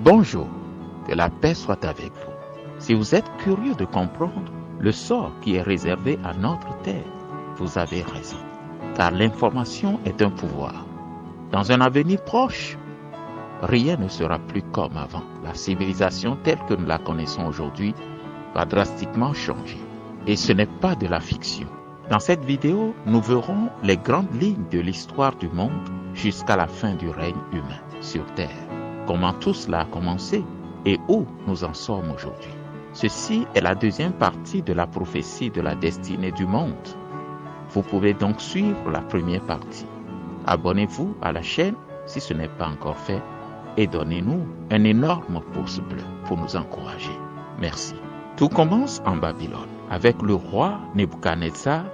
Bonjour, que la paix soit avec vous. Si vous êtes curieux de comprendre le sort qui est réservé à notre terre, vous avez raison, car l'information est un pouvoir. Dans un avenir proche, rien ne sera plus comme avant. La civilisation telle que nous la connaissons aujourd'hui va drastiquement changer. Et ce n'est pas de la fiction. Dans cette vidéo, nous verrons les grandes lignes de l'histoire du monde jusqu'à la fin du règne humain sur Terre. Comment tout cela a commencé et où nous en sommes aujourd'hui. Ceci est la deuxième partie de la prophétie de la destinée du monde. Vous pouvez donc suivre la première partie. Abonnez-vous à la chaîne si ce n'est pas encore fait et donnez-nous un énorme pouce bleu pour nous encourager. Merci. Tout commence en Babylone avec le roi Nebuchadnezzar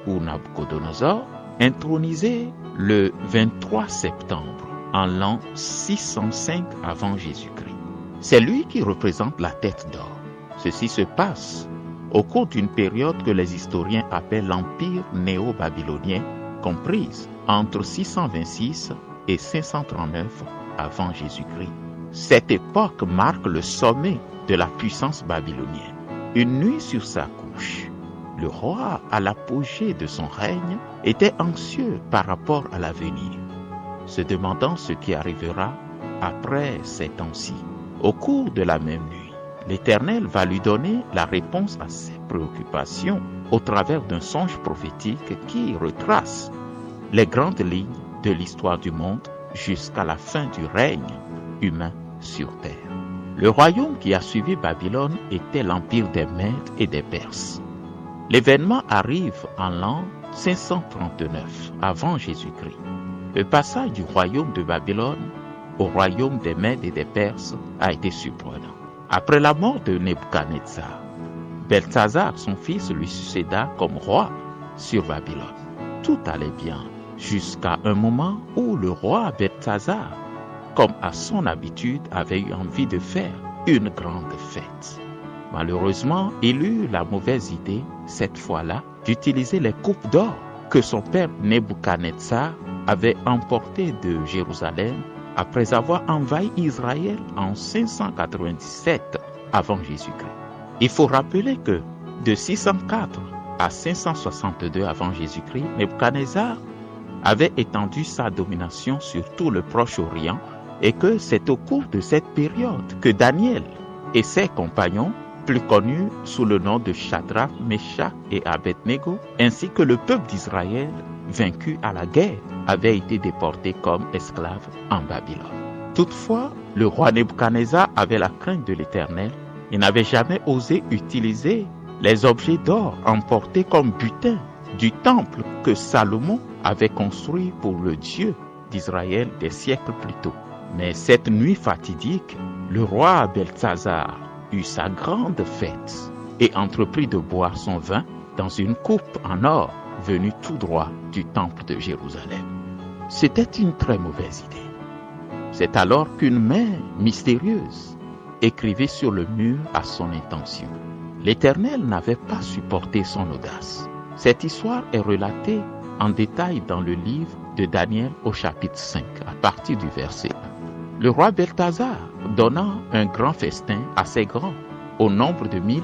ou Nabucodonosor, intronisé le 23 septembre en l'an 605 avant Jésus-Christ. C'est lui qui représente la tête d'or. Ceci se passe au cours d'une période que les historiens appellent l'Empire néo-babylonien, comprise entre 626 et 539 avant Jésus-Christ. Cette époque marque le sommet de la puissance babylonienne. Une nuit sur sa couche, le roi, à l'apogée de son règne, était anxieux par rapport à l'avenir, se demandant ce qui arrivera après ces temps-ci. Au cours de la même nuit, l'Éternel va lui donner la réponse à ses préoccupations au travers d'un songe prophétique qui retrace les grandes lignes de l'histoire du monde jusqu'à la fin du règne humain sur terre. Le royaume qui a suivi Babylone était l'empire des Mèdes et des Perses. L'événement arrive en l'an 539 avant Jésus-Christ. Le passage du royaume de Babylone au royaume des Mèdes et des Perses a été surprenant. Après la mort de Nebuchadnezzar, Beltsazar, son fils, lui succéda comme roi sur Babylone. Tout allait bien jusqu'à un moment où le roi Beltsazar, comme à son habitude, avait eu envie de faire une grande fête. Malheureusement, il eut la mauvaise idée, cette fois-là, d'utiliser les coupes d'or que son père Nebuchadnezzar avait emportées de Jérusalem après avoir envahi Israël en 597 avant Jésus-Christ. Il faut rappeler que de 604 à 562 avant Jésus-Christ, Nebuchadnezzar avait étendu sa domination sur tout le Proche-Orient et que c'est au cours de cette période que Daniel et ses compagnons, plus connus sous le nom de Shadrach, Meshach et Abednego, ainsi que le peuple d'Israël, vaincu à la guerre, avaient été déportés comme esclaves en Babylone. Toutefois, le roi Nebuchadnezzar avait la crainte de l'Éternel et n'avait jamais osé utiliser les objets d'or emportés comme butin du temple que Salomon avait construit pour le Dieu d'Israël des siècles plus tôt. Mais cette nuit fatidique, le roi Beltsazar eut sa grande fête et entreprit de boire son vin dans une coupe en or venue tout droit du temple de Jérusalem. C'était une très mauvaise idée. C'est alors qu'une main mystérieuse écrivait sur le mur à son intention. L'Éternel n'avait pas supporté son audace. Cette histoire est relatée en détail dans le livre de Daniel au chapitre 5, à partir du verset 1. Le roi Beltsazar donna un grand festin assez grand, au nombre de 1000,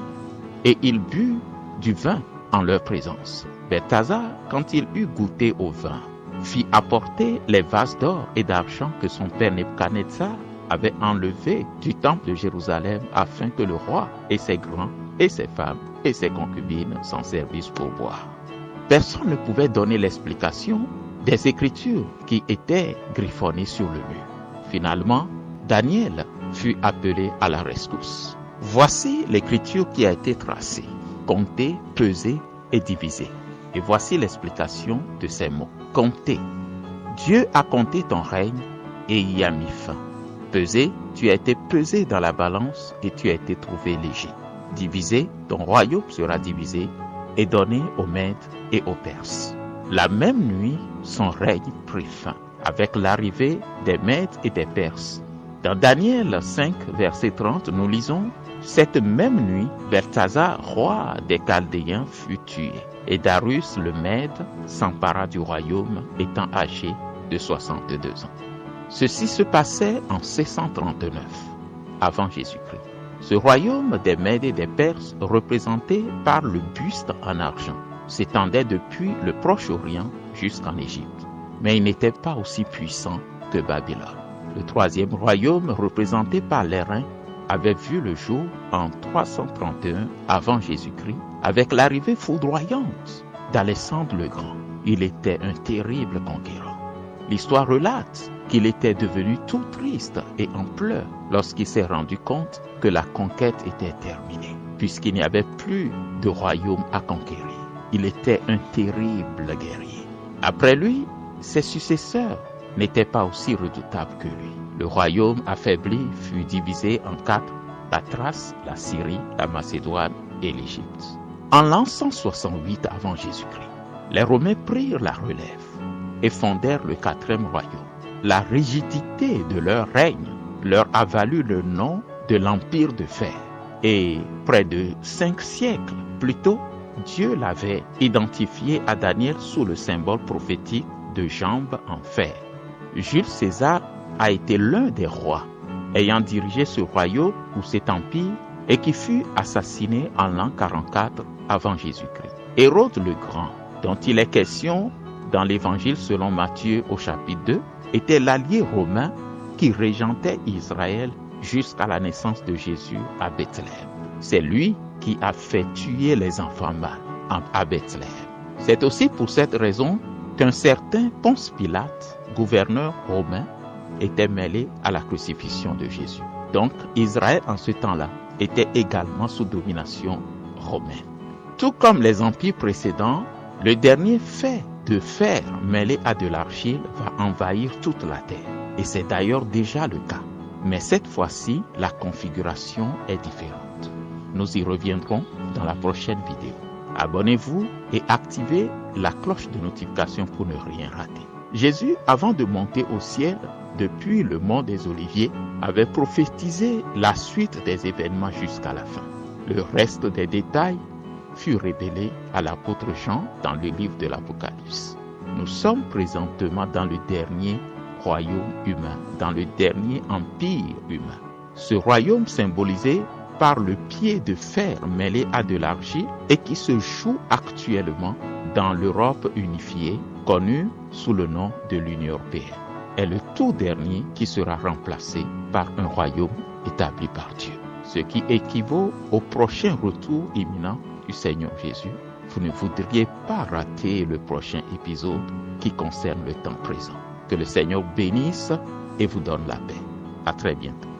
et il but du vin en leur présence. Beltsazar, quand il eut goûté au vin, fit apporter les vases d'or et d'argent que son père Nebuchadnezzar avait enlevés du temple de Jérusalem afin que le roi et ses grands et ses femmes et ses concubines s'en servissent pour boire. Personne ne pouvait donner l'explication des écritures qui étaient griffonnées sur le mur. Finalement, Daniel fut appelé à la rescousse. Voici l'écriture qui a été tracée, comptée, pesée et divisée. Et voici l'explication de ces mots. Comptez. Dieu a compté ton règne et y a mis fin. Pesé, tu as été pesé dans la balance et tu as été trouvé léger. Divisé, ton royaume sera divisé et donné aux Mèdes et aux Perses. La même nuit, son règne prit fin, avec l'arrivée des Mèdes et des Perses. Dans Daniel 5, verset 30, nous lisons « Cette même nuit, Beltsazar, roi des Chaldéens, fut tué, et Darius le Mède s'empara du royaume, étant âgé de 62 ans. » Ceci se passait en 639. avant Jésus-Christ. Ce royaume des Mèdes et des Perses, représenté par le buste en argent, s'étendait depuis le Proche-Orient jusqu'en Égypte. Mais il n'était pas aussi puissant que Babylone. Le troisième royaume, représenté par les reins, avait vu le jour en 331 avant Jésus-Christ, avec l'arrivée foudroyante d'Alexandre le Grand. Il était un terrible conquérant. L'histoire relate qu'il était devenu tout triste et en pleurs lorsqu'il s'est rendu compte que la conquête était terminée, puisqu'il n'y avait plus de royaume à conquérir. Il était un terrible guerrier. Après lui, ses successeurs n'étaient pas aussi redoutables que lui. Le royaume affaibli fut divisé en 4, la Thrace, la Syrie, la Macédoine et l'Égypte. En l'an 168 avant Jésus-Christ, les Romains prirent la relève et fondèrent le 4e royaume. La rigidité de leur règne leur a valu le nom de l'Empire de fer. Et près de 5 siècles plus tôt, Dieu l'avait identifié à Daniel sous le symbole prophétique de jambes en fer. Jules César a été l'un des rois ayant dirigé ce royaume ou cet empire et qui fut assassiné en l'an 44 avant Jésus-Christ. Hérode le Grand, dont il est question dans l'Évangile selon Matthieu au chapitre 2, était l'allié romain qui régentait Israël jusqu'à la naissance de Jésus à Bethléem. C'est lui qui a fait tuer les enfants mâles à Bethléem. C'est aussi pour cette raison qu'un certain Ponce Pilate, gouverneur romain, était mêlé à la crucifixion de Jésus. Donc Israël en ce temps-là était également sous domination romaine. Tout comme les empires précédents, le dernier fait de fer mêlé à de l'argile va envahir toute la terre. Et c'est d'ailleurs déjà le cas. Mais cette fois-ci, la configuration est différente. Nous y reviendrons dans la prochaine vidéo. Abonnez-vous et activez la cloche de notification pour ne rien rater. Jésus, avant de monter au ciel, depuis le mont des Oliviers, avait prophétisé la suite des événements jusqu'à la fin. Le reste des détails fut révélé à l'apôtre Jean dans le livre de l'Apocalypse. Nous sommes présentement dans le dernier royaume humain, dans le dernier empire humain. Ce royaume symbolisé par le pied de fer mêlé à de l'argile et qui se joue actuellement dans l'Europe unifiée, connue sous le nom de l'Union européenne, est le tout dernier qui sera remplacé par un royaume établi par Dieu, ce qui équivaut au prochain retour imminent du Seigneur Jésus. Vous ne voudriez pas rater le prochain épisode qui concerne le temps présent. Que le Seigneur bénisse et vous donne la paix. À très bientôt.